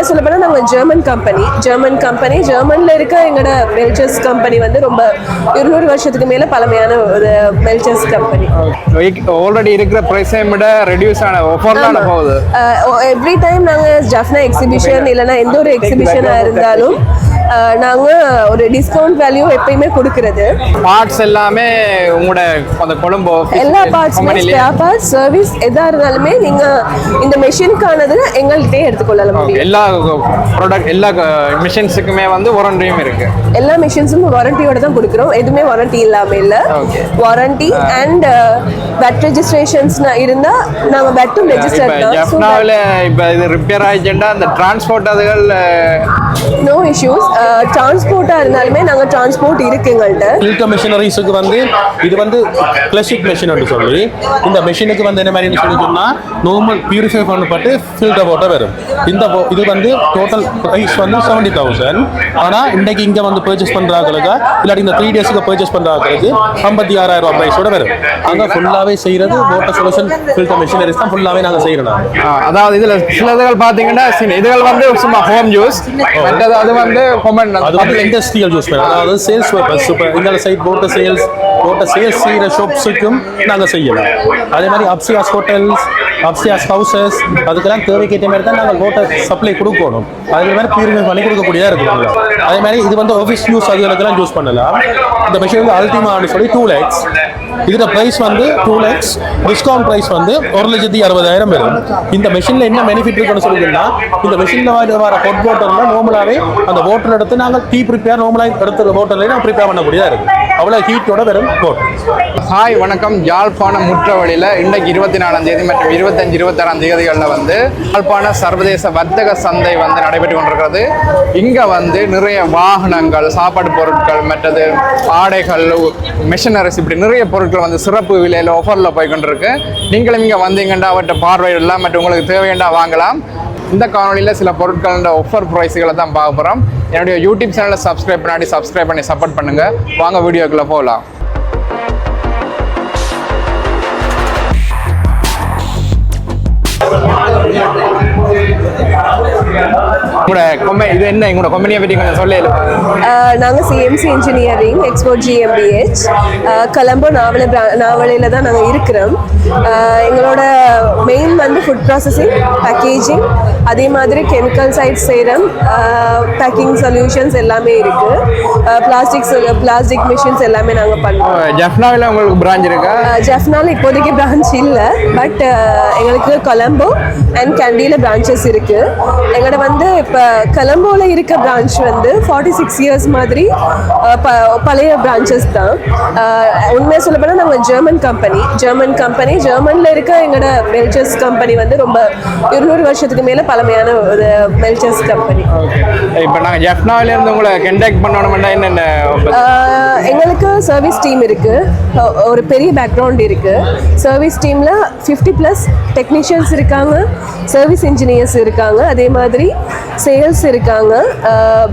உண்மையாக சொல்ல போனால் நாங்கள் ஜெர்மன் கம்பெனி ஜெர்மனில் இருக்க எங்களோட மெல்ச்சர்ஸ் கம்பெனி வந்து ரொம்ப 200 வருஷத்துக்கு மேலே பழமையான ஒரு மெல்ச்சர்ஸ் கம்பெனி. ஆல்ரெடி இருக்கிற ப்ரைஸை விட ரெடியூஸ் ஆன ஆஃபர்லாம் போகுது. எவ்ரி டைம் நாங்கள் ஜஃப்னா எக்ஸிபிஷன் இல்லைன்னா எந்த ஒரு எக்ஸிபிஷனாக இருந்தாலும் நாங்கள் ஒரு டிஸ்கவுண்ட் வேல்யூ எப்பயுமே கொடுக்கறது. பார்ட்ஸ் எல்லாமே உங்களோட அந்த கொழும்பு எல்லா பார்ட்ஸுமே ஸ்பேர் பார்ட்ஸ் சர்வீஸ் எதாக இருந்தாலுமே நீங்கள் இந்த மெஷினுக்கானது எங்கள்கிட்டே எடுத்துக்கொள்ளலாம் முடியும். எல்லா ப்ராடக்ட் எல்லா மிஷின்ஸுக்குமே வந்து வாரண்டியும் இருக்கு. எல்லா மிஷின்ஸும் வாரண்டியோட தான் கொடுக்குறோம். எதுவுமே வாரண்டி இல்லாமல் இல்லை. வாரண்டி அண்ட் வெட் ரெஜிஸ்ட்ரேஷன்ஸ் இருந்தால் நாங்கள் வெட்டும் ரெஜிஸ்டர் தான். ஜஃப்னாவில் இப்போ இது ரிப்பேர் ஆகிடுச்சுன்னா அந்த டிரான்ஸ்போர்ட் அதுகள் நோ இஷ்யூஸ். டிரான்ஸ்போர்ட்டாக இருந்தாலுமே நாங்கள் டிரான்ஸ்போர்ட் இருக்கு எங்கள்கிட்ட. ஃபில்டர் மெஷினரிஸுக்கு வந்து இது வந்து கிளாசிக் மெஷின் சொல்லி இந்த மெஷினுக்கு வந்து என்ன மாதிரி சொல்லி சொன்னால் நார்மல் பியூரிஃபை பண்ணப்பட்டு ஃபில்டர் போட்ட வரும். இது வந்து டோட்டல் ப்ரைஸ் வந்து 70,000. ஆனால் இன்றைக்கு இங்கே வந்து பர்ச்சேஸ் பண்ணுறாங்களுக்கு இல்லாட்டி இந்த 3 டேஸுக்கு பர்ச்சேஸ் பண்ணுறாங்களுக்கு 56,000 ப்ரைஸோட வரும். அங்கே ஃபுல்லாகவே செய்கிறது வாட்டர் சொல்யூஷன் ஃபில்டர் மெஷினரிஸ் தான் ஃபுல்லாகவே நாங்கள் செய்கிறோம். அதாவது இதில் சிலதுகள் பார்த்தீங்கன்னா இதுகள் வந்து சும்மா ஹோம் யூஸ், மற்றது அது வந்து அது வந்து இண்டஸ்ட்ரியல் யூஸ் பண்ணலாம். அதாவது சேல்ஸ் பர்பஸ். இப்போ இந்த சைட் போட்ட சேல்ஸ் செய்கிற ஷாப்ஸுக்கும் நாங்கள் செய்யலாம். அதே மாதிரி அப்சியாஸ் ஹோட்டல்ஸ், அப்சியாஸ் ஹவுசஸ் அதுக்கெல்லாம் தேவைக்கேற்ற மாதிரி தான் நாங்கள் வாட்டர் சப்ளை கொடுக்கணும். அதே மாதிரி பியூரிஃபை பண்ணி கொடுக்கக்கூடியதாக இருக்குங்க. அதே மாதிரி இது வந்து ஆஃபீஸ் யூஸ் அதுகளுக்கெல்லாம் யூஸ் பண்ணலாம். இந்த மிஷின் வந்து அல்டிமான்னு சொல்லி 2 lakhs. இதோட ப்ரைஸ் வந்து 2 lakhs. டிஸ்கவுண்ட் ப்ரைஸ் வந்து 1,60,000 வரும். இந்த மெஷினில் என்ன பெனிஃபிட் இருக்குன்னு சொல்லிங்கன்னா இந்த மெஷினில் வர ஹாட் வாட்டரில் நார்மலாகவே அந்த வாட்டர் எடுத்து நாங்கள் டீ ப்ரிப்பேர் நார்மலாக எடுத்து வாட்டர்லேயே நான் ப்ரிப்பேர் பண்ணக்கூடியதாக இருக்குது. அவ்வளோ ஹீட்டோட வரும் வாட்டர். ஹாய் வணக்கம். யாழ்ப்பாணம் முற்றவழியில் இன்றைக்கு 24ஆம் தேதி மற்றும் 25, 26ஆம் தேதிகளில் வந்து யாழ்ப்பாண சர்வதேச வர்த்தக சந்தை வந்து நடைபெற்று கொண்டிருக்கிறது. இங்கே வந்து நிறைய வாகனங்கள், சாப்பாடு பொருட்கள், மற்றது ஆடைகள், மிஷினரிஸ், இப்படி நிறைய பொருட்கள் வந்து சிறப்பு விலையில் ஆஃபரில் போய் கொண்டிருக்கு. நீங்களும் இங்கே வந்தீங்கன்னா அவற்றை பார்வையிடலாம் மற்றும் உங்களுக்கு தேவையாண்டா வாங்கலாம். இந்த காணொலியில் சில பொருட்களோட ஆஃபர் ப்ரைஸுகளை தான் பார்க்க போகிறோம். என்னுடைய யூடியூப் சேனலை சப்ஸ்கிரைப் பண்ணி சப்போர்ட் பண்ணுங்கள். வாங்க வீடியோக்குள்ளே போகலாம். இது என்ன எங்களோட கம்பெனியை பற்றி கொஞ்சம் சொல்லல. நாங்கள் சிஎம்சி இன்ஜினியரிங் எக்ஸ்போர்ட் ஜிஎம்பிஹெச் கொலம்போ நாவலையில் தான் நாங்கள் இருக்கிறோம். எங்களோட மெயின் வந்து ஃபுட் ப்ராசஸிங், பேக்கேஜிங், அதே மாதிரி கெமிக்கல் சைட் செய்கிறோம், பேக்கிங் சொல்யூஷன்ஸ் எல்லாமே இருக்குது. பிளாஸ்டிக் மிஷின்ஸ் எல்லாமே நாங்கள் பண்ணுவோம். ஜஃப்னாவில் உங்களுக்கு பிரான்ச் இருக்கா? ஜஃப்னாவில் இப்போதைக்கு பிரான்ச் இல்லை, பட் எங்களுக்கு கொலம்போ அண்ட் கேண்டியில் பிரான்ச்சஸ் இருக்குது. எங்களோட வந்து இப்போ கொலம்போவில் இருக்க பிரான்ச் வந்து 46 இயர்ஸ் மாதிரி பழைய பிரான்ச்சஸ் தான். உண்மையாக சொல்ல போனால் நாங்கள் ஜெர்மன் கம்பெனி ஜெர்மனில் இருக்க எங்களோட மெல்ச்சர்ஸ் கம்பெனி வந்து ரொம்ப 200 வருஷத்துக்கு மேலே பழமையான ஒரு மெல்ச்சர்ஸ் கம்பெனி. இப்போ நாங்கள் ஜஃப்னாவிலேருந்து உங்களை கண்டாக்ட் பண்ணணும்னா என்னென்ன? எங்களுக்கு சர்வீஸ் டீம் இருக்குது, ஒரு பெரிய பேக்ரவுண்ட் இருக்குது. சர்வீஸ் டீமில் 50+ டெக்னீஷியன்ஸ் இருக்காங்க, சர்வீஸ் இன்ஜினியர்ஸ் இருக்காங்க, அதே மாதிரி சேல்ஸ் இருக்காங்க,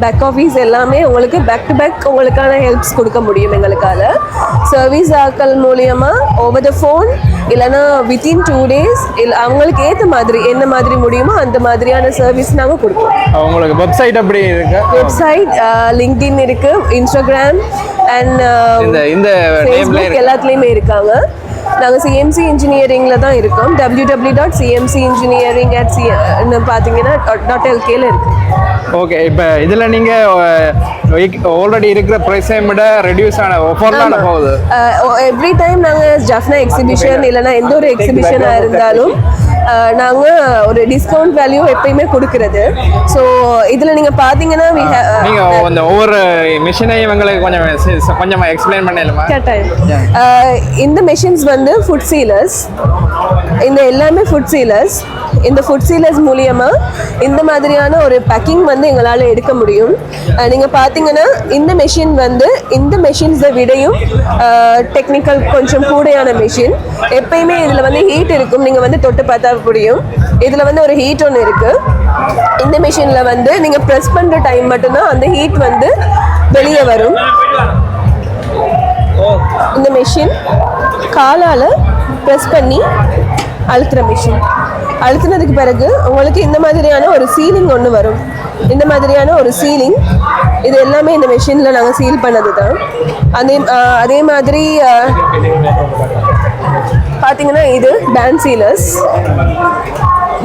பேக் ஆஃபீஸ் எல்லாமே உங்களுக்கு பேக் டு பேக் உங்களுக்கான ஹெல்ப்ஸ் கொடுக்க முடியும் எங்களுக்காக. சர்வீஸ் ஆக்கள் மூலியமாக ஓவர் த ஃபோன் இல்லைன்னா வித்தின் 2 days இல்லை அவங்களுக்கு ஏற்ற மாதிரி என்ன மாதிரி முடியுமோ அந்த மாதிரியான சர்வீஸ் நாங்கள் கொடுப்போம். உங்களுக்கு வெப்சைட் அப்படி இருக்கு? வெப்சைட் லிங்க்டின் இருக்கு, இன்ஸ்டாகிராம் அண்ட் ஃபேஸ்புக் எல்லாத்துலேயுமே இருக்காங்க. நாங்கள் சிஎம்சி இன்ஜினியரிங்கில் தான் இருக்கோம். www.cmcengineering@ பார்த்தீங்கன்னா .lkல இருக்குது. ஓகே. இப்போ இதில் நீங்கள் ஆல்ரெடி இருக்கிற ப்ரைஸை விட ரெடியூஸ் ஆன ஆஃபர்லாம் போகுது. எவ்ரி டைம் நாங்கள் ஜஃப்னா எக்ஸிபிஷன் இல்லைன்னா எந்த ஒரு எக்ஸிபிஷனாக இருந்தாலும் நாங்கள் ஒரு டிஸ்கவுண்ட் வேல்யூ எப்பயுமே கொடுக்கறது. ஸோ இதில் நீங்கள் பார்த்தீங்கன்னா நீங்கள் அந்த ஒவ்வொரு மிஷினையும் எங்களுக்கு கொஞ்சம் எக்ஸ்பிளைன் பண்ணலாமா? இந்த மிஷின்ஸ் வந்து ஃபுட் சீலர்ஸ், இந்த எல்லாமே ஃபுட் சீலர்ஸ். இந்த ஃபுட் சீலர்ஸ் மூலியமாக இந்த மாதிரியான ஒரு பேக்கிங் வந்து எங்களால் எடுக்க முடியும். நீங்கள் பார்த்தீங்கன்னா இந்த மெஷின் வந்து இந்த மெஷின்ஸை விடையும் டெக்னிக்கல் கொஞ்சம் கூடையான மெஷின். எப்பயுமே இதில் வந்து ஹீட் இருக்கும், நீங்கள் வந்து தொட்டு பார்த்தா புரியும். இதில் வந்து ஒரு ஹீட் ஒன்று இருக்குது. இந்த மெஷினில் வந்து நீங்கள் ப்ரெஸ் பண்ணுற டைம் மட்டும்தான் அந்த ஹீட் வந்து வெளியே வரும். இந்த மெஷின் காலால் ப்ரெஸ் பண்ணி அழுத்துகிற மிஷின். அழுத்தினதுக்கு பிறகு உங்களுக்கு இந்த மாதிரியான ஒரு சீலிங் ஒன்று வரும். இந்த மாதிரியான ஒரு சீலிங், இது எல்லாமே இந்த மெஷினில் நாங்கள் சீல் பண்ணது தான். அதே மாதிரி பார்த்தீங்கன்னா இது பேண்ட் சீலர்ஸ்.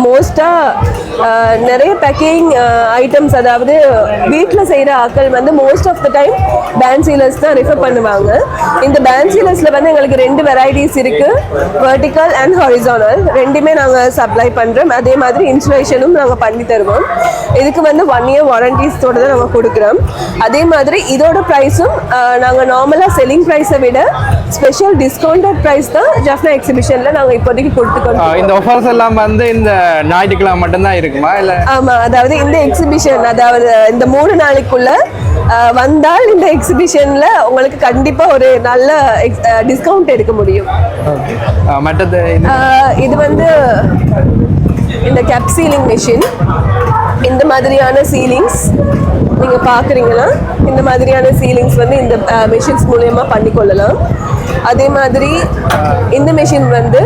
மோஸ்ட்டாக நிறைய பேக்கிங் ஐட்டம்ஸ், அதாவது வீட்டில் செய்கிற ஆட்கள் வந்து most of the time band sealers தான் ரிஃபர் பண்ணுவாங்க. இந்த பேண்ட் சீலர்ஸில் வந்து எங்களுக்கு 2 வெரைட்டிஸ் இருக்குது, வெர்டிக்கல் அண்ட் ஹாரிசானல். ரெண்டுமே நாங்கள் சப்ளை பண்ணுறோம். அதே மாதிரி இன்ஸ்டலேஷனும் நாங்கள் பண்ணி தருவோம். இதுக்கு வந்து 1 year வாரண்டிஸோடு தான் நாங்கள் கொடுக்குறோம். அதே மாதிரி இதோட ப்ரைஸும் நாங்கள் நார்மலாக செல்லிங் ப்ரைஸை விட ஸ்பெஷல் டிஸ்கவுண்டட் ப்ரைஸ் தான் ஜஃப்னா எக்ஸிபிஷனில் நாங்கள் இப்போதைக்கு கொடுத்துக்கோம். இந்த ஆஃபர்ஸ் எல்லாம் வந்து இந்த ஞாயிற்றுக்கிழமை மட்டும்தான் இருக்குமா இல்லை? ஆமா, அதாவது இந்த எக்ஸிபிஷன், அதாவது இந்த 3 நாளைக்குள்ள வந்தால் இந்த எக்ஸிபிஷன்ல உங்களுக்கு கண்டிப்பா ஒரு நல்ல டிஸ்கவுண்ட் எடுக்க முடியும். மற்றது இது வந்து இந்த கேப் சீலிங் மெஷின். இந்த மாதிரியான சீலிங்ஸ் நீங்க பாக்குறீங்கன்னா, இந்த மாதிரியான சீலிங்ஸ் வந்து இந்த மெஷின்ஸ் மூலமா பண்ணிக்கொள்ளலாம். அதே மாதிரி இந்த மெஷின் வந்து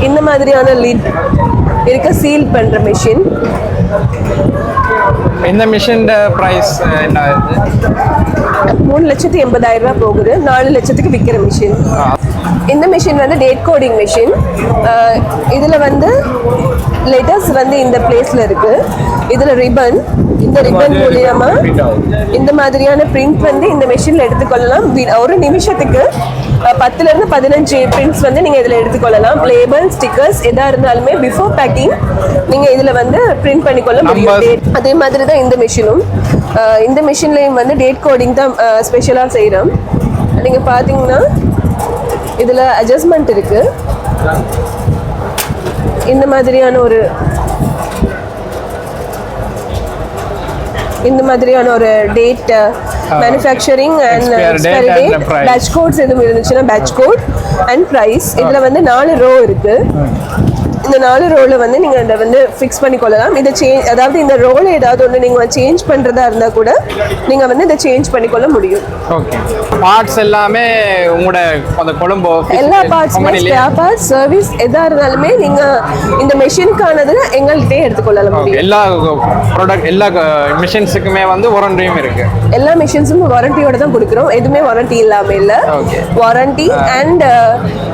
இந்த மாதிரியான லிட் இருக்க சீல் பண்ற மெஷின். இந்த மிஷின் பிரைஸ் என்ன ஆகுது? 3,80,000 ரூபாய் போகுது. 4 லட்சத்துக்கு விற்கிற மிஷின். இந்த மிஷின் வந்து டேட் கோடிங் மிஷின். இதுல வந்து லெட்டர்ஸ் வந்து இந்த பிளேஸ்ல இருக்கு. இதுல ரிப்பன், இந்த ரிப்பன் மூலியமா இந்த மாதிரியான பிரிண்ட் வந்து இந்த மெஷின்ல எடுத்துக்கொள்ளலாம். ஒரு நிமிஷத்துக்கு 10 ல இருந்து 15 பிரிண்ட்ஸ் வந்து நீங்க இதுல எடுத்துக்கொள்ளலாம். லேபிள், ஸ்டிக்கர்ஸ் எதா இருந்தாலுமே பிஃபோர் பேக்கிங் நீங்க இதுல வந்து பிரிண்ட் பண்ணிக்கொள்ள முடியும். அதே மாதிரி தான் இந்த மெஷினும். இந்த மெஷின்லயும் வந்து டேட் கோடிங் தான் ஸ்பெஷலா செய்யறோம். நீங்க பாத்தீங்கன்னா இதுல அட்ஜஸ்ட்மெண்ட் இருக்கு. இந்த மாதிரியான ஒரு date, manufacturing and expiry date, batch codes எதுவும் இருந்துச்சுன்னா பேட்ச் கோட் அண்ட் ப்ரைஸ். இதில் வந்து 4 ரோ இருக்கு. இந்த 4 ரோல வந்து நீங்க இதை வந்து ஃபிக்ஸ் பண்ணி கொள்ளலாம். இதை அதாவது இந்த ரோல ஏதாவது ஒன்று நீங்க சேஞ்ச் பண்றதா இருந்தா கூட நீங்க வந்து இதை சேஞ்ச் பண்ணிக்கொள்ள முடியும். ஓகே. பார்ட்ஸ் எல்லாமே உங்களோட அந்த கொழும்பு எல்லா பார்ட்ஸுமே ஸ்பேர் பார்ட்ஸ், சர்வீஸ் எதா இருந்தாலுமே நீங்க இந்த மெஷினுக்கானது எங்கள்கிட்டயே எடுத்துக்கொள்ளலாம் முடியும். எல்லா ப்ராடக்ட், எல்லா மிஷின்ஸுக்குமே வந்து வாரண்டியும் இருக்கு. எல்லா மிஷின்ஸும் வாரண்டியோட தான் கொடுக்குறோம். எதுவுமே வாரண்டி இல்லாம இல்ல. வாரண்டி அண்ட்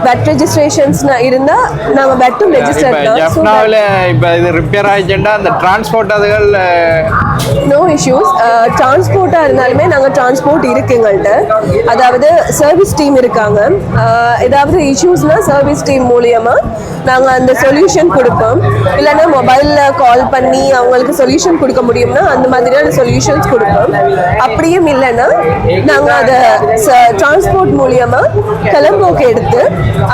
பேட் ரெஜிஸ்ட்ரேஷன்ஸ் இருந்தா நாங்க பேட்டும் ரெஜிஸ்டர். ஜஃப்னாவில் இப்போ இது ரிப்பேர் ஆயிடுச்சுன்னா அந்த டிரான்ஸ்போர்ட் அதுகள் நோ இஷ்யூஸ். டிரான்ஸ்போர்ட்டாக இருந்தாலுமே நாங்கள் டிரான்ஸ்போர்ட் இருக்கு எங்கள்கிட்ட. அதாவது சர்வீஸ் டீம் இருக்காங்க. ஏதாவது இஷ்யூஸ்னால் சர்வீஸ் டீம் மூலியமா நாங்கள் அந்த சொல்யூஷன் கொடுப்போம். இல்லைன்னா மொபைலில் கால் பண்ணி அவங்களுக்கு சொல்யூஷன் கொடுக்க முடியும்னா அந்த மாதிரியான சொல்யூஷன்ஸ் கொடுப்போம். அப்படியும் இல்லைன்னா நாங்கள் அதை டிரான்ஸ்போர்ட் மூலியமா கிளம்போக்கு எடுத்து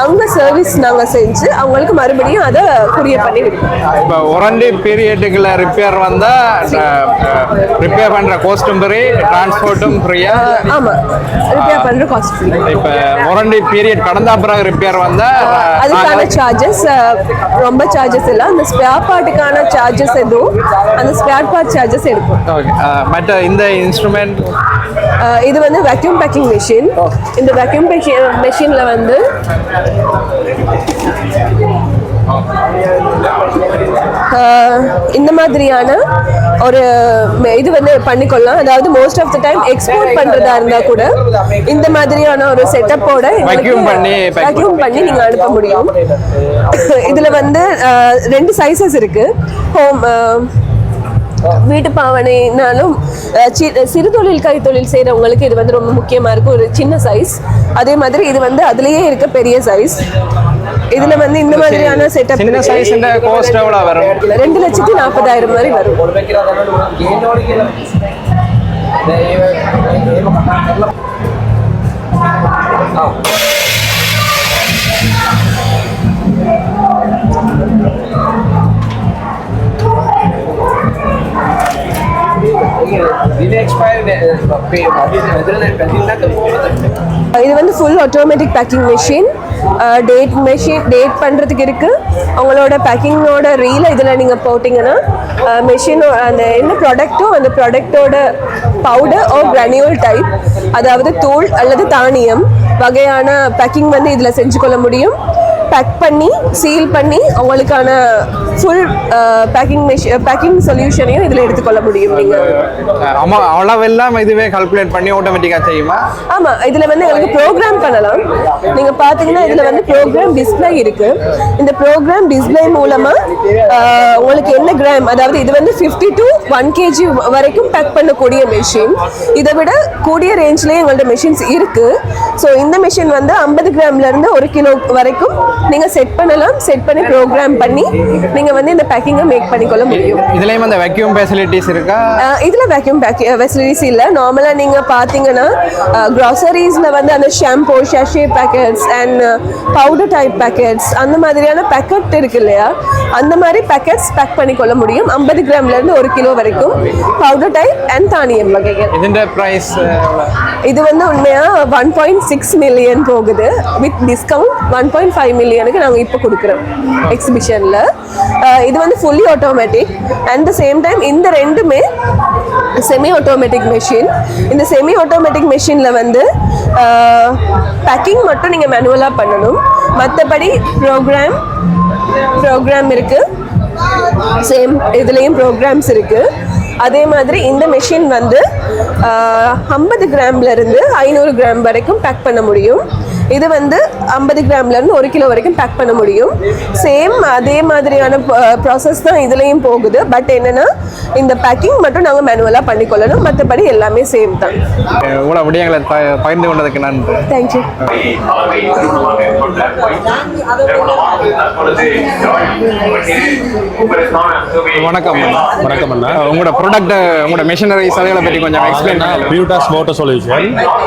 அவங்க சர்வீஸ் நாங்கள் செஞ்சு அவங்களுக்கு மறுபடியும் அதை குரியர் பண்ணி விடுவோம். இப்போ வாரண்டி பீரியடுக்குள்ள ரிப்பேர் வந்தால் ரிப்பேர் பண்ணுற காஸ்ட்டும் ஃப்ரீ, டிரான்ஸ்போர்ட்டும் ஃப்ரீயா? ஆமாம், ரிப்பேர் பண்ணுற காஸ்ட் ஃப்ரீ. இப்போ வாரண்டி பீரியட் கடந்த பிறகு ரிப்பேர் வந்தால் அதுக்கான சார்ஜஸ் ரொம்ப சார்ஜஸ் இல்லை. அந்த ஸ்பேர் பார்ட்டுக்கான சார்ஜஸ் எதுவும் அந்த ஸ்பேர் பார்ட் சார்ஜஸ் எடுக்கும். ஓகே. மற்ற இந்த இன்ஸ்ட்ருமெண்ட் இது வந்து வேக்யூம் பேக்கிங் மெஷின். இந்த வேக்யூம் மெஷினில் வந்து இந்த மாதிரியான ஒரு இது வந்து பண்ணிக்கொள்ளலாம். அதாவது most of the time export பண்றதா இருந்தா கூட இந்த மாதிரியான ஒரு செட்டப்போட வேக்யூம் பண்ணி நீங்க அனுப்ப முடியும். இதுல வந்து 2 சைஸஸ் இருக்கு. ஹோம் வீட்டு பாவனைனாலும் சிறு தொழில் கைத்தொழில் செய்யறவங்களுக்கு இது வந்து ரொம்ப முக்கியமா இருக்கும். ஒரு சின்ன சைஸ். அதே மாதிரி இது வந்து அதுலயே இருக்க பெரிய சைஸ். இதுல வந்து இந்த மாதிரியான செட்டப் சின்ன சைஸ் காஸ்ட் எவ்வளவு வரும்? 2,40,000 மாதிரி வரும். இது வந்து full automatic packing machine. Date பண்ணுறதுக்கு இருக்குது. அவங்களோட பேக்கிங்கோட ரீலை இதில் நீங்கள் போட்டிங்கன்னா மெஷினோ அந்த என்ன ப்ராடக்ட்டோ அந்த ப்ராடக்டோட பவுடர் ஓ கிரானியூல் டைப், அதாவது தூள் அல்லது தானியம் வகையான பேக்கிங் வந்து இதில் செஞ்சு கொள்ள முடியும். பேக் பண்ணி சீல் பண்ணி உங்களுக்கான ஃபுல் பேக்கிங் சொல்யூஷனையும் இதில் எடுத்துக்கொள்ள முடியும் நீங்கள். அளவெல்லாம் இதுவே கால்குலேட் பண்ணி ஆட்டோமேட்டிக்காக செய்யுமா? ஆமாம், இதில் வந்து எங்களுக்கு ப்ரோக்ராம் பண்ணலாம். நீங்கள் பார்த்தீங்கன்னா இதில் வந்து ப்ரோக்ராம் டிஸ்பிளே இருக்கு. இந்த ப்ரோக்ராம் டிஸ்பிளே மூலமாக உங்களுக்கு என்ன கிராம், அதாவது இது வந்து 50 to 1 kg வரைக்கும் பேக் பண்ணக்கூடிய மெஷின். இதை விட கூடிய ரேஞ்ச்லேயே எங்கள்ட்ட மெஷின்ஸ் இருக்கு. ஸோ இந்த மெஷின் வந்து 50 கிராம்லேருந்து 1 கிலோ வரைக்கும் நீங்கள் செட் பண்ணலாம். செட் பண்ணி ப்ரோக்ராம் பண்ணி நீங்கள் வந்து இந்த பேக்கிங்கை மேக் பண்ணிக்கொள்ள முடியும். இதுலேயும் அந்த வேக்யூம் ஃபெசிலிட்டிஸ் இருக்கா? இதில் வேக்யூம் ஃபெசிலிட்டிஸ் இல்லை. நார்மலாக நீங்கள் பார்த்தீங்கன்னா க்ராசரிஸில் வந்து அந்த shampoo, sachet packets and powder type packets அந்த மாதிரியான பேக்கெட் இருக்கு இல்லையா, அந்த மாதிரி பேக்கெட்ஸ் பேக் பண்ணிக்கொள்ள முடியும். 50 கிராம்லேருந்து 1 கிலோ வரைக்கும் பவுடர் டைப் அண்ட் தானியம் வகைகள். இதோட ப்ரைஸ் இது வந்து உண்மையாக 1.6 மில்லியன் போகுது. வித் டிஸ்கவுண்ட் 1.5 மில்லியனுக்கு நாங்கள் இப்போ கொடுக்குறோம் எக்ஸிபிஷனில். இது வந்து fully automatic and the same time இந்த ரெண்டுமே செமி ஆட்டோமேட்டிக் மெஷின். இந்த செமி ஆட்டோமேட்டிக் மெஷினில் வந்து பேக்கிங் மட்டும் நீங்கள் மேனுவலாக பண்ணணும். மற்றபடி ப்ரோக்ராம் இருக்குது. சேம் இதுலேயும் ப்ரோக்ராம்ஸ் இருக்குது. அதே மாதிரி இந்த மெஷின் வந்து 50 கிராம்லேருந்து 500 கிராம் வரைக்கும் பேக் பண்ண முடியும். இது வந்து 50 கிராம்லேருந்து 1 கிலோ வரைக்கும் பேக் பண்ண முடியும். சேம் அதே மாதிரியான ப்ராசஸ் தான் இதுலேயும் போகுது. பட் என்னென்னா இந்த பேக்கிங் மட்டும் நாங்கள் மேனுவலாக பண்ணிக்கொள்ளணும். மற்றபடி எல்லாமே சேம் தான். உங்களை விடயங்களை பகிர்ந்து கொண்டதுக்கு நன்றி. தேங்க்யூ. வணக்கம். வணக்கம் அண்ணா. உங்களோட ப்ராடக்ட், உங்களோட மெஷினரிஸ் அதை பற்றி கொஞ்சம் எக்ஸ்பிளைன் பண்ணலாம். பியூட்டாஸ் வாட்டர் சொல்யூஷன்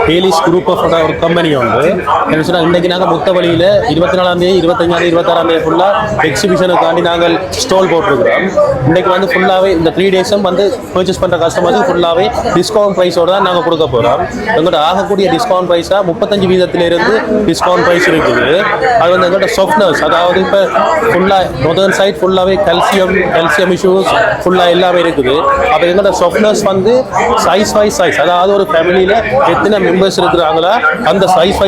ஹேலிஸ் குரூப் ஆஃப் ஒரு கம்பெனி வந்து என்ன சொன்னால், இன்றைக்கி நாங்கள் முத்த வழியில் 24ஆம் தேதி 25ஆம் தேதி 26ஆம் தேதி ஃபுல்லாக எக்ஸிபிஷனுக்காண்டி நாங்கள் ஸ்டால் போட்டிருக்கிறோம். இன்றைக்கி வந்து ஃபுல்லாகவே இந்த 3 டேஸும் வந்து பர்ச்சேஸ் பண்ணுற கஸ்டமர்ஸுக்கு ஃபுல்லாகவே டிஸ்கவுண்ட் ப்ரைஸோடு தான் நாங்கள் கொடுக்க போகிறோம். எங்கள்கிட்ட ஆகக்கூடிய டிஸ்கவுண்ட் ப்ரைஸாக 35% டிஸ்கவுண்ட் ப்ரைஸ் இருக்குது. அது வந்து எங்கள்கிட்ட சாஃப்ட்னர்ஸ், அதாவது இப்போ ஃபுல்லாக நொதர்ன் சைட் ஃபுல்லாகவே கல்சியம் இஷ்யூஸ் ஃபுல்லாக எல்லாமே இருக்குது. அப்போ எங்கள்கிட்ட சாஃப்ட்னர்ஸ் வந்து சைஸ் வைஸ் சைஸ், அதாவது ஒரு ஃபேமிலியில் எத்தனை மெம்பர்ஸ் இருக்கிறாங்களோ அந்த சைஸ்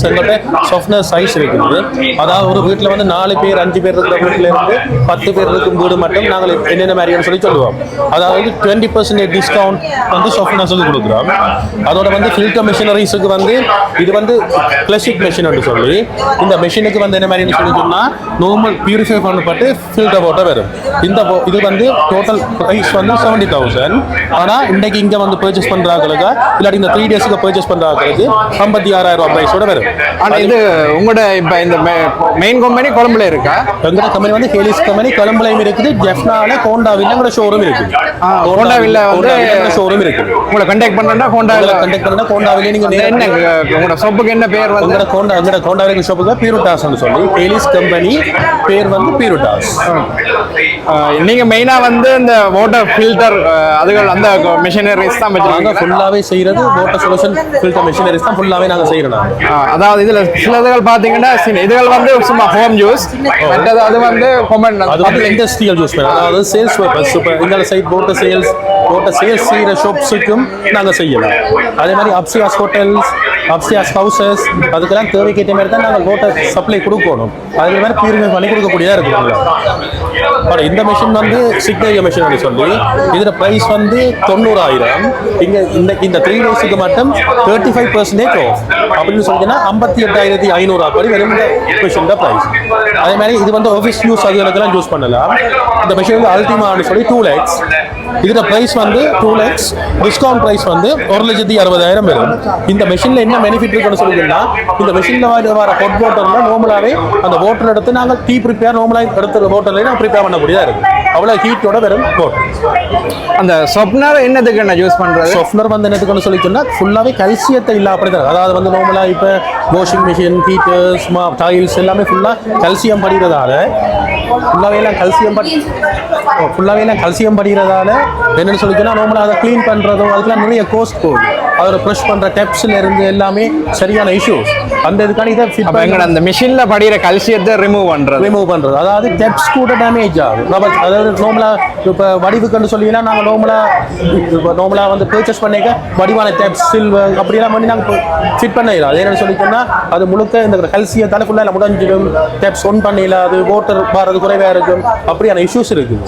எங்கள்கிட்ட சாஃப்ட்னர் சைஸ் இருக்குது. அதாவது ஒரு வீட்டில் வந்து 4 பேர் 5 பேர் இருக்கிற வீட்டில் இருந்து 10 பேர் இருக்கும் வீடு மட்டும் நாங்கள் என்னென்ன மாதிரின்னு சொல்லி சொல்லுவோம். அதாவது 20% டிஸ்கவுண்ட் வந்து சாஃப்ட்னர்ஸுக்கு கொடுக்குறோம். அதோட வந்து ஃபில்டர் மிஷினரிஸுக்கு வந்து இது வந்து கிளாசிக் மெஷின் என்று சொல்லி, இந்த மெஷினுக்கு வந்து என்ன மாதிரின்னு சொல்லி சொன்னால் நார்மல் பியூரிஃபை பண்ணப்பட்டு ஃபில்டர் வாட்டர் வரும். இது வந்து டோட்டல் ப்ரைஸ் வந்து 70,000. ஆனால் இன்றைக்கு இங்கே வந்து பர்ச்சேஸ் பண்ணுறாங்களுக்கு இல்லாட்டி இந்த 3 டேஸுக்கு பர்ச்சேஸ் பண்ணுறாங்களுக்கு 56,000 ப்ரைஸோட வரும். ஆனால் இது உங்களோட இப்போ இந்த மெயின் கம்பெனி கொழம்புல இருக்கா? எங்களோட கம்பெனி வந்து ஹேலிஸ் கம்பெனி கொழம்புலையும் இருக்குது, ஜெஃப்னால கோண்டாவில் எங்களோட ஷோரூம் இருக்குது. கோண்டாவில் வந்து ஷோரூம் இருக்குது. உங்களை கண்டெக்ட் பண்ணா கோண்டாவிலே நீங்கள் என்ன உங்களோட ஷாப்புக்கு என்ன பேர் வந்து? எங்களோட கோண்டாவில் ஷாப்புக்கு பியூரிட்டாஸ்ன்னு சொல்லி ஹேலிஸ் கம்பெனி பேர் வந்து பியூரிட்டாஸ். நீங்கள் மெயினாக வந்து இந்த வாட்டர் ஃபில்டர் அதுகள் அந்த மிஷினரிஸ் தான் நாங்கள் ஃபுல்லாகவே செய்கிறது வாட்டர் சொல்யூஷன் ஃபில்டர் மிஷினரிஸ் தான் ஃபுல்லாகவே நாங்கள் செய்கிறோம். அதாவது இதில் சிலதுகள் பார்த்தீங்கன்னா இதுகள் வந்து சும்மா ஹோம் யூஸ், மற்றது அது வந்து அது வந்து இண்டஸ்ட்ரியல் யூஸ் பண்ணுறோம். அதாவது சேல்ஸ் பர்பஸ். இப்போ இந்த சைட் போட்ட சேல்ஸ் செய்கிற ஷாப்ஸுக்கும் நாங்கள் செய்யலாம். அதே மாதிரி அப்சியாஸ் ஹோட்டல்ஸ், அப்சியாஸ் ஹவுசஸ், அதுக்கெல்லாம் தேவைக்கேற்ற மாதிரி தான் நாங்கள் வாட்டர் சப்ளை கொடுக்கணும். அதே மாதிரி பியூரிஃபை பண்ணி கொடுக்கக்கூடியதாக இருக்குங்களா. பட் இந்த மிஷின் வந்து சிக்னேச்சர் மிஷின் சொல்லி இதோட ப்ரைஸ் வந்து 90,000. இங்கே இந்த 3 டேஸுக்கு மட்டும் 35% ஆஃப் அப்படின்னு சொல்லிங்கன்னா 58,500 அப்படி வெறும் இந்த மிஷின் ப்ரைஸ். அதே மாதிரி இது வந்து ஆஃபீஸ் யூஸ் அதுகளுக்கெல்லாம் யூஸ் பண்ணலாம். இந்த மிஷின் வந்து அல்டிமான்னு சொல்லி 2 lakhs. இதோட ப்ரைஸ் வந்து 2 lakhs. டிஸ்கவுண்ட் ப்ரைஸ் வந்து 1,60,000 வரும். இந்த மிஷினில் என்ன பெனிஃபிட் இருக்குன்னு சொல்லிங்கன்னா, இந்த மிஷினில் வர ஹாட் வாட்டரில் நார்மலாகவே அந்த வாட்டர் எடுத்து நாங்கள் டீ ப்ரிப்பேர் நார்மலாக எடுத்து வாட்டர்லேயே நாங்கள் ப்ரிப்பேர் பண்ணக்கூடியதாக இருக்குது. அவ்வளோ ஹீட்டோட வெறும் அந்த சொப்னர் என்னதுக்கு என்ன யூஸ் பண்ணுறது? சொப்னர் வந்து என்னதுக்குன்னு சொல்லி சொன்னால் ஃபுல்லாகவே கல்சியத்தை இல்லை அப்படி தான். அதாவது வந்து நார்மலாக இப்போ வாஷிங் மிஷின், ஹீட்டர்ஸ், டைல்ஸ் எல்லாமே ஃபுல்லாக கல்சியம் படிக்கிறதால ஃபுல்லாகவே எல்லாம் கல்சியம் படிக்கிறதால என்னென்னு சொல்லி சொன்னால் நார்மலாக அதை க்ளீன் பண்ணுறதும் அதுக்கெல்லாம் நிறைய கோஸ்ட் போகுது. அதில் ப்ரெஷ் பண்ணுற டெப்ஸ்ல இருந்து எல்லாமே சரியான இஷ்யூஸ். அந்த இதுக்கான இதை ஃபிட் அப்ப எங்கட அந்த மிஷின்ல படிக்கிற கல்சியத்தை ரிமூவ் பண்றது, அதாவது டெப்ஸ் கூட டேமேஜ் ஆகும். அதாவது நார்மலா இப்போ வடிவுக்குன்னு சொல்லினா நாங்கள் நார்மலா வந்து பர்ச்சேஸ் பண்ணிக்க வடிவான டெப்ஸ் சில்வர் அப்படியெல்லாம் பண்ணி நாங்கள் ஃபிட் பண்ணிடலாம். அது என்னன்னு சொல்லிட்டோம்னா அது முழுக்க இந்த கல்சியத்தால ஃபுல்லாக முடிஞ்சிடும். டெப்ஸ் ஒன் பண்ணிடலாம், அது வாட்டர் பாரது குறைவாக இருக்கும், அப்படியான இஷ்யூஸ் இருக்குது.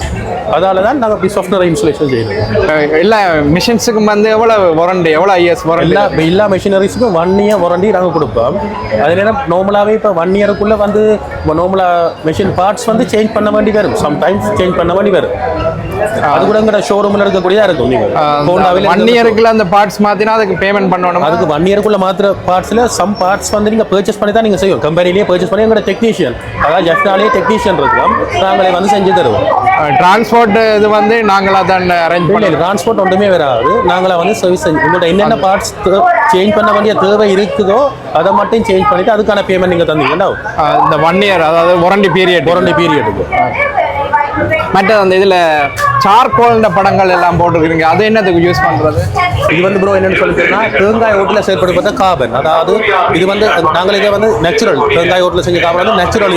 அதால தான் நாங்கள் இப்படி சாஃப்ட்வேர் இன்ஸ்டாலேஷன் செய்யறோம். எல்லா மிஷின்ஸுக்கும் வந்து எவ்வளவு வாரண்டி, எவ்வளவு ஐஎஸ் வாரண்டி? எல்லா மெஷினரிஸுக்கும் 1 year வாரண்டி நாங்கள் கொடுப்போம். அது நேரம் நார்மலாகவே இப்போ 1 yearக்குள்ளே வந்து நார்மலாக மெஷின் பார்ட்ஸ் வந்து சேஞ்ச் பண்ண வேண்டி வரும், சம்டைம்ஸ் சேஞ்ச் பண்ண வேண்டி வரும். அது கூட எங்கட ஷோரூமில் இருக்கக்கூடியதாக இருக்கும். நீங்கள் 1 yearக்குள்ள அந்த பார்ட்ஸ் மாற்றினா அதுக்கு பேமெண்ட் பண்ணணும். அதுக்கு 1 yearக்குள்ள மாத்திர பார்ட்ஸில் சம் பார்ட்ஸ் வந்து நீங்கள் பர்ச்சேஸ் பண்ணி தான் நீங்கள் செய்யும். கம்பெனிலேயே பர்ச்சேஸ் பண்ணி எங்களோட டெக்னீஷியன், அதாவது ஜெஃப்னாலேயே டெக்னீஷியன் இருக்கும், நாங்களே வந்து செஞ்சு தருவோம். டிரான்ஸ்போர்ட் இது வந்து நாங்களாக தான் அரேஞ்ச் பண்ணி. டிரான்ஸ்போர்ட் ஒன்றுமே வராது, நாங்களா வந்து சர்வீஸ் செஞ்சு உங்கள்கிட்ட என்னென்ன பார்ட்ஸ் சேஞ்ச் பண்ண வேண்டிய தேவை இருக்குதோ அதை மட்டும் சேஞ்ச் பண்ணிட்டு அதுக்கான பேமெண்ட் நீங்கள் தந்தீங்கன்னா இந்த 1 year அதாவது வாரண்டி பீரியடுக்கு. மற்ற அந்த இதில் சார்கோல் படங்கள் எல்லாம் போட்டுருக்கீங்க, அது என்னதுக்கு யூஸ் பண்ணுறது? இது வந்து ப்ரோ என்னன்னு சொல்லிட்டோம்னா தேங்காய் ஓட்டில் செயல்படுத்த கார்பன், அதாவது இது வந்து நாங்கள் இதை வந்து நேச்சுரல் தேங்காய் ஓட்டில் செஞ்ச கார்பன் வந்து நேச்சுரல்.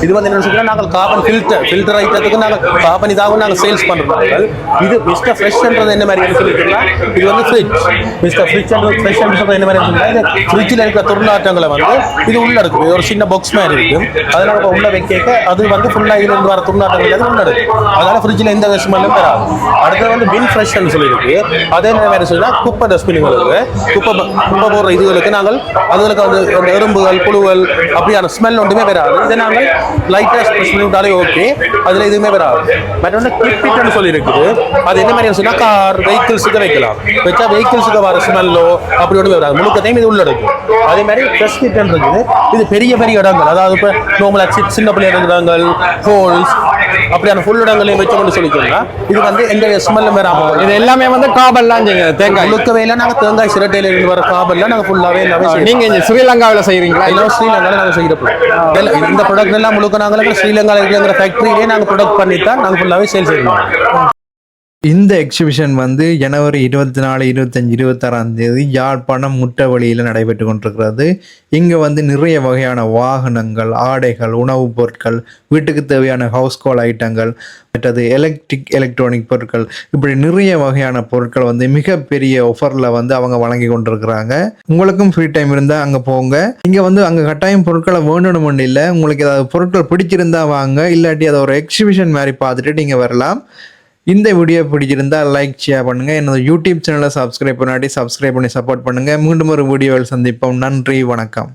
இது வந்து என்னன்னு சொல்லிட்டோம்னா நாங்கள் கார்பன் ஃபில்டர் ஐட்டத்துக்கு நாங்கள் கார்பன் இதாகவும் நாங்கள் சேல்ஸ் பண்ணுறோம். இது மிஸ்டர் ஃப்ரெஷ்ன்றது என்ன மாதிரி சொல்லிட்டோம்னா இது வந்து ஃப்ரிட்ஜ். மிஸ்டர் ஃப்ரெஷ் என்ன மாதிரி சொல்லிட்டா இது ஃப்ரிட்ஜில் இருக்கிற துர்நாற்றங்களை வந்து இது உள்ள இருக்கும். இது ஒரு சின்ன பாக்ஸ் மாதிரி இருக்கும், அதனால இப்போ உள்ள வைக்க அது வந்து ஃபுல்லாக இதுலேருந்து வர துர்நாற்றங்கள் உள்ள இருக்கும். அதனால ஃப்ரிட்ஜில் எந்த ஸ்மெல்லும் வராது. அடுத்தது வந்து பின் ஃப்ரெஷ்ன்னு சொல்லியிருக்கு, அதே மாதிரி சொன்னா குப்பை டஸ்ட்பின்களுக்கு குப்பை போடுற இதுகளுக்கு நாங்கள் அதுகளுக்கு வந்து அந்த எறும்புகள் புழுகள் அப்படியான ஸ்மெல் ஒன்றுமே வராது. இதை நாங்கள் லைட்டாக ஸ்ப்ரெஷ் பண்ணி விட்டாலே ஓகே, அதில் எதுவுமே வராது. மற்றொன்று கிளிப்பிட்னு சொல்லி இருக்குது, அது என்ன மாதிரி சொன்னால் கார் வெஹிக்கிள்ஸுக்கு வைக்கலாம், வச்சா வெஹிக்கிள்ஸுக்கு வர ஸ்மெல்லோ அப்படி ஒன்றுமே வராது, முழுக்கத்தையும் இது உள்ள இருக்கும். அதே மாதிரி ஃப்ரெஷ் கிட்டன் இருக்குது, இது பெரிய பெரிய இடங்கள், அதாவது இப்போ நார்மலாக சின்ன பிள்ளைங்க இடங்கள் ஹோல்ஸ் அப்படியான ஃபுல் இடங்களையும் வச்சு கொண்டு சொல்லிக்கலாம். இது வந்து எந்த ஸ்மெல்லும் வராமல் இது எல்லாமே வந்து காபல்லாம் தேங்காய் முழுக்கவே இல்லை. நாங்கள் தேங்காய் சிரட்டையில இருந்து வர காபல்லாம் நாங்கள் ஃபுல்லாகவே எல்லாமே நீங்க இங்கே ஸ்ரீலங்காவில் செய்கிறீங்களா? எல்லாம் ஸ்ரீலங்காவில் நாங்கள் செய்கிறோம். இந்த ப்ராடக்ட் எல்லாம் முழுக்க நாங்கள் ஸ்ரீலங்காவில் இருக்கிற ஃபேக்ட்ரியிலே நாங்கள் ப்ராடக்ட் பண்ணி தான் நாங்கள் ஃபுல்லாகவே சேல் செய்யணும். இந்த எக்ஸிபிஷன் வந்து ஜனவரி 24, 25, 26 யாழ்ப்பாணம் முற்றவழியில் நடைபெற்று கொண்டிருக்கிறது. இங்கே வந்து நிறைய வகையான வாகனங்கள், ஆடைகள், உணவுப் பொருட்கள், வீட்டுக்கு தேவையான ஹவுஸ் கோல் ஐட்டங்கள், மற்றது எலக்ட்ரானிக் பொருட்கள், இப்படி நிறைய வகையான பொருட்கள் வந்து மிகப்பெரிய ஆஃபரில் வந்து அவங்க வழங்கி கொண்டிருக்கிறாங்க. உங்களுக்கும் ஃப்ரீ டைம் இருந்தால் அங்கே போங்க. இங்கே வந்து அங்கே கட்டாயம் பொருட்களை வேணும்னு இல்லை, உங்களுக்கு ஏதாவது பொருட்கள் பிடிச்சிருந்தா வாங்க, இல்லாட்டி அதை ஒரு எக்ஸிபிஷன் மாதிரி பார்த்துட்டு நீங்கள் வரலாம். இந்த வீடியோ பிடிச்சிருந்தா லைக் ஷேர் பண்ணுங்கள். என்னோட யூடியூப் சேனலை சப்ஸ்கிரைப் பண்ணி சப்போர்ட் பண்ணுங்கள். மீண்டும் ஒரு வீடியோவில் சந்திப்போம். நன்றி, வணக்கம்.